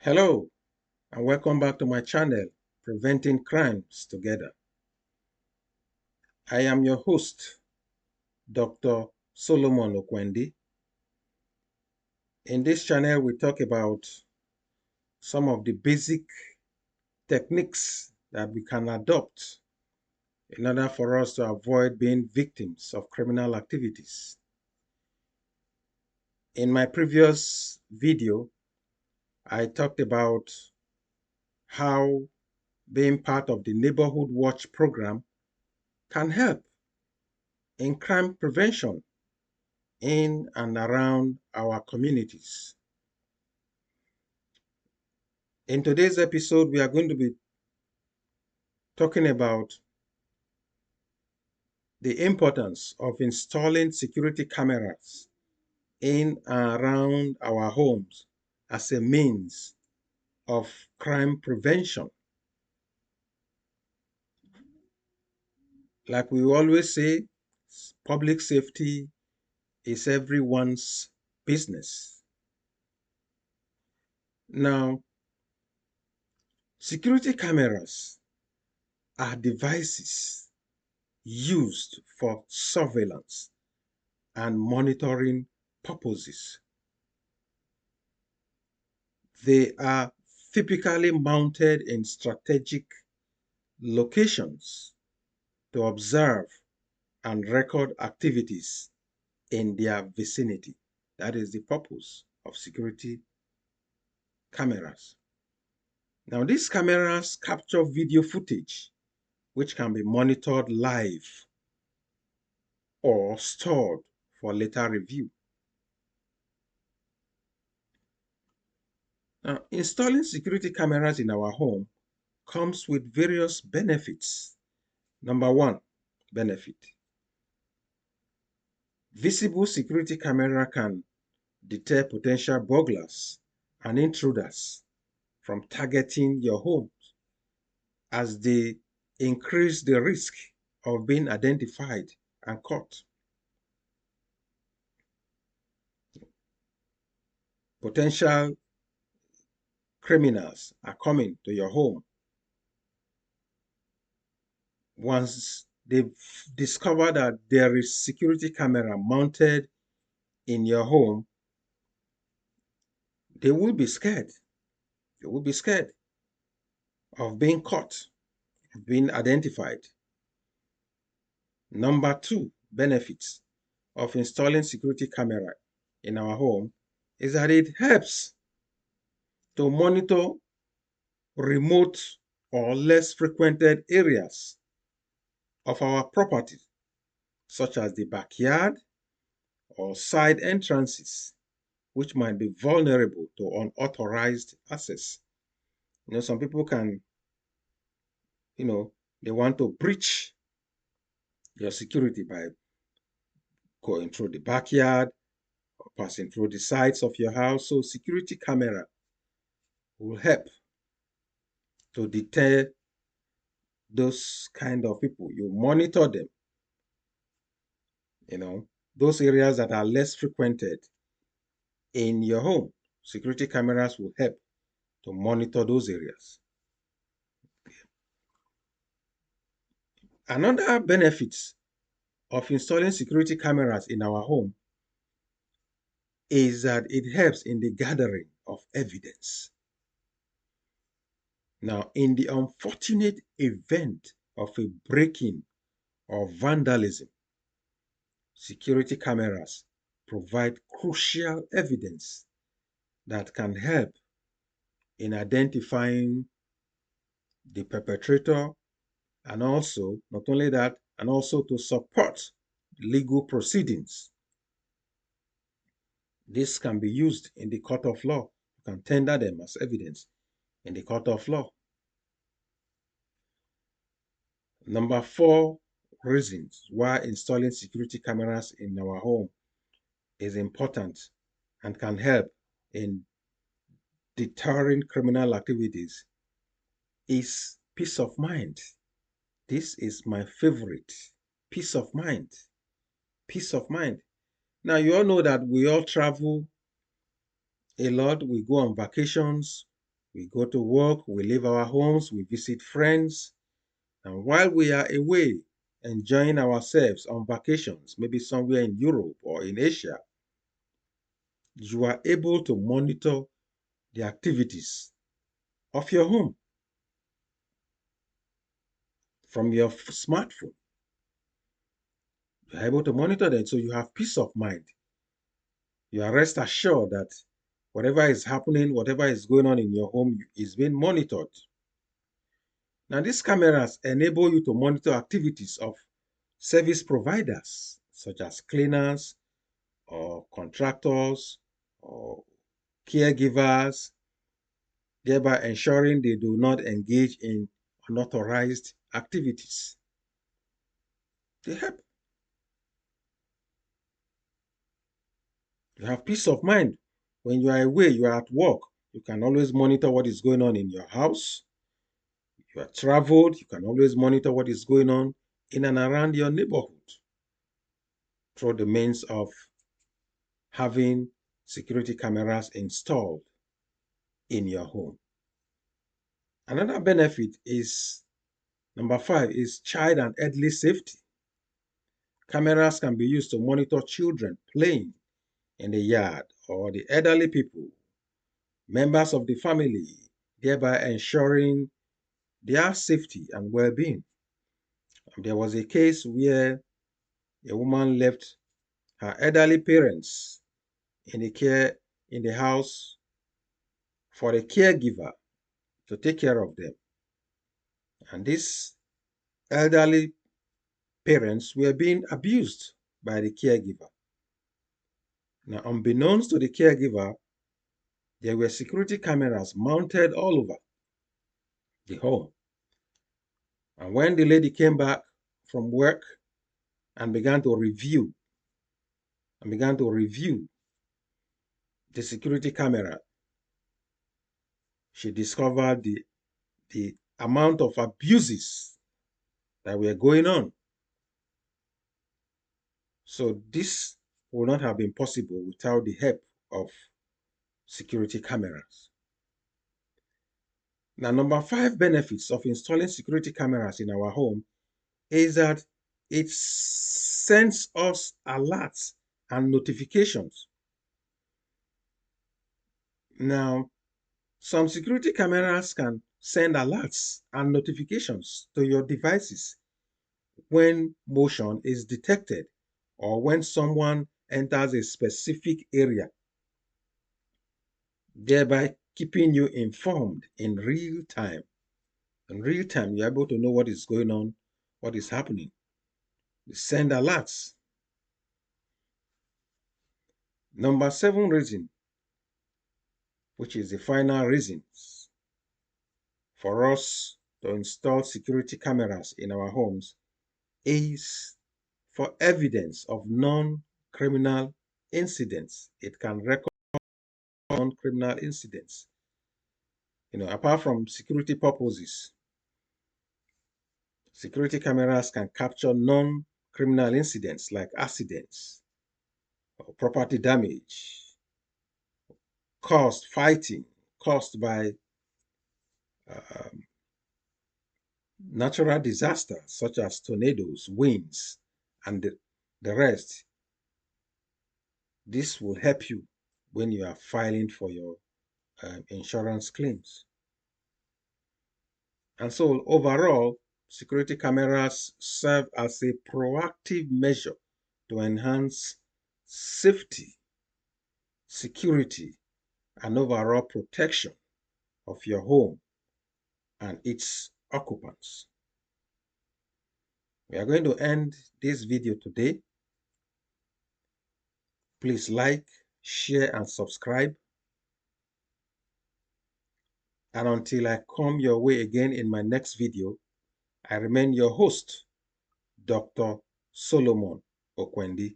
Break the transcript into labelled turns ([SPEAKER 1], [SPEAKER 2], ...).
[SPEAKER 1] Hello, and welcome back to my channel, Preventing Crimes Together. I am your host, Dr. Solomon Okwendi. In this channel, we talk about some of the basic techniques that we can adopt in order for us to avoid being victims of criminal activities. In my previous video, I talked about how being part of the Neighborhood Watch program can help in crime prevention in and around our communities. In today's episode, we are going to be talking about the importance of installing security cameras in and around our homes as a means of crime prevention. Like we always say, public safety is everyone's business. Now, security cameras are devices used for surveillance and monitoring purposes. They are typically mounted in strategic locations to observe and record activities in their vicinity. That is the purpose of security cameras. Now, these cameras capture video footage which can be monitored live or stored for later review. Now, installing security cameras in our home comes with various benefits. Number one benefit: visible security camera can deter potential burglars and intruders from targeting your home, as they increase the risk of being identified and caught. Potential criminals are coming to your home. Once they've discovered that there is security camera mounted in your home, they will be scared. They will be scared of being caught, of being identified. Number two benefits of installing security camera in our home is that it helps to monitor remote or less frequented areas of our property, such as the backyard or side entrances, which might be vulnerable to unauthorized access. Some people can, they want to breach your security by going through the backyard or passing through the sides of your house. So security camera will help to deter those kind of people. You monitor them, those areas that are less frequented in your home. Security cameras will help to monitor those areas. Another benefit of installing security cameras in our home is that it helps in the gathering of evidence. Now, in the unfortunate event of a break-in or vandalism, security cameras provide crucial evidence that can help in identifying the perpetrator, and also, not only that, and also to support legal proceedings. This can be used in the court of law. You can tender them as evidence in the court of law. Number four reasons why installing security cameras in our home is important and can help in deterring criminal activities is peace of mind. This is my favorite. Peace of mind. Peace of mind. Now, you all know that we all travel a lot. We go on vacations. We go to work, we leave our homes, we visit friends, and while we are away enjoying ourselves on vacations, maybe somewhere in Europe or in Asia, you are able to monitor the activities of your home from your smartphone. You're able to monitor them, so you have peace of mind. You are rest assured that whatever is happening, whatever is going on in your home is being monitored. Now, these cameras enable you to monitor activities of service providers, such as cleaners or contractors or caregivers, thereby ensuring they do not engage in unauthorized activities. They help. You have peace of mind. When you are away, you are at work, you can always monitor what is going on in your house. If you are traveled, you can always monitor what is going on in and around your neighborhood through the means of having security cameras installed in your home. Another benefit is number 5 is child and elderly safety. Cameras can be used to monitor children playing in the yard or the elderly people, members of the family, thereby ensuring their safety and well-being. There was a case where a woman left her elderly parents in the house for a caregiver to take care of them. And these elderly parents were being abused by the caregiver. Now, unbeknownst to the caregiver, there were security cameras mounted all over the home. And when the lady came back from work and began to review the security camera, she discovered the amount of abuses that were going on. So this would not have been possible without the help of security cameras. Now, number 5 benefits of installing security cameras in our home is that it sends us alerts and notifications. Now, some security cameras can send alerts and notifications to your devices when motion is detected or when someone enters a specific area, thereby keeping you informed in real time. In real time, you're able to know what is going on, what is happening. They send alerts. Number 7 reason, which is the final reason for us to install security cameras in our homes, is for evidence of non-criminal incidents. It can record non-criminal incidents. Apart from security purposes, security cameras can capture non-criminal incidents like accidents or property damage, fighting caused by um, natural disasters such as tornadoes, winds, and the rest. This will help you when you are filing for your insurance claims. And so overall, security cameras serve as a proactive measure to enhance safety, security, and overall protection of your home and its occupants. We are going to end this video today. Please like, share, and subscribe. And until I come your way again in my next video, I remain your host, Dr. Solomon Okwendi.